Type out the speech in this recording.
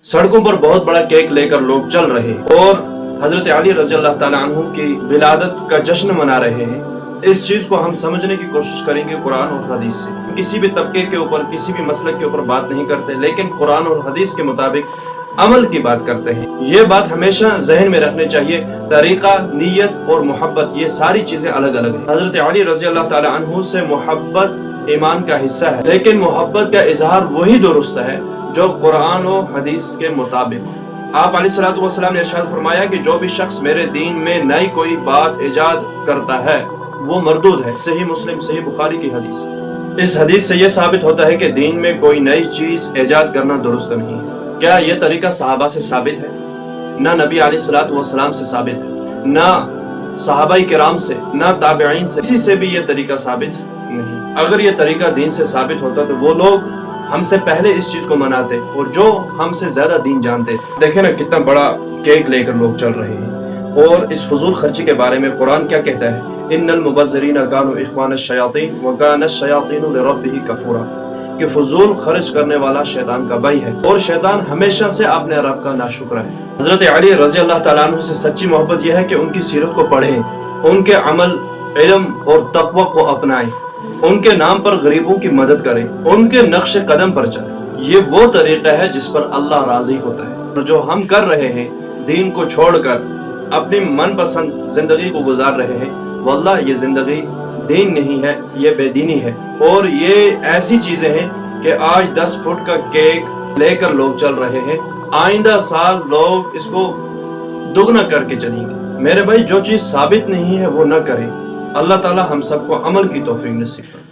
सड़कों पर बहुत बड़ा केक लेकर लोग चल रहे हैं और हजरत अली रजी अल्लाह ताला अन्हु की विलादत का जश्न मना रहे हैं। इस चीज को हम समझने की कोशिश करेंगे कुरान और हदीस से। किसी भी तबके के ऊपर, किसी भी मसलक के ऊपर बात नहीं करते, लेकिन कुरान और हदीस के मुताबिक अमल की बात करते हैं। ये बात हमेशा जहन में रखनी चाहिए। तरीका, नीयत और मोहब्बत, ये सारी चीजें अलग अलग हैं। हजरत अली रजी अल्लाह ताला अन्हु से मोहब्बत ईमान का हिस्सा है, लेकिन मोहब्बत का इजहार वही दुरुस्त है जो कुरान और हदीस के मुताबिक हो। आप अलैहिस्सलातु वस्सलाम ने इरशाद फरमाया कि जो भी शख्स मेरे दीन में नई कोई बात इजाद करता है वो मरदूद है। सही मुस्लिम, सही बुखारी की हदीस। इस हदीस से यह साबित होता है कि दीन में कोई नई चीज इजाद करना दुरुस्त नहीं है। क्या यह तरीका सहाबा से साबित है? ना नबी अलैहिस्सलातु वस्सलाम से साबित है, ना सहाबाई किराम से, ना ताबिईन से, किसी से भी यह तरीका साबित नहीं। अगर यह तरीका दीन से साबित होता तो वो लोग हमसे पहले इस चीज को मनाते और जो हमसे ज्यादा दीन जानते थे। देखे ना कितना बड़ा केक लेकर लोग चल रहे हैं। और इस फजूल खर्ची के बारे में कुरान क्या कहता है? इन्नल मुबज़्ज़िरीन कानू इख्वानश शयातीन व कानश शयातीनु लिरब्बिही कफूरा, कि फजूल खर्च करने वाला शैतान का भाई है और शैतान हमेशा से अपने रब का नाशुक्र है। हजरत अली रजी अल्लाह ताला अन्हु से सच्ची मोहब्बत यह है कि उनकी सीरत को पढ़ें, उनके अमल, इल्म और तक़वा को अपनाएं, उनके नाम पर गरीबों की मदद करें, उनके नक्श कदम पर चलें। ये वो तरीका है जिस पर अल्लाह राजी होता है। और जो हम कर रहे हैं, दीन को छोड़कर अपनी मनपसंद जिंदगी को गुजार रहे हैं, वल्लाह ये जिंदगी दीन नहीं है, ये बेदीनी है। और ये ऐसी चीजें हैं कि आज 10 फुट का केक लेकर लोग चल रहे हैं, आइंदा साल लोग इसको दुगना करके चलेंगे। मेरे भाई, जो चीज साबित नहीं है वो न करें। अल्लाह ताला हम सबको अमल की तौफीक नसीब फरमाए।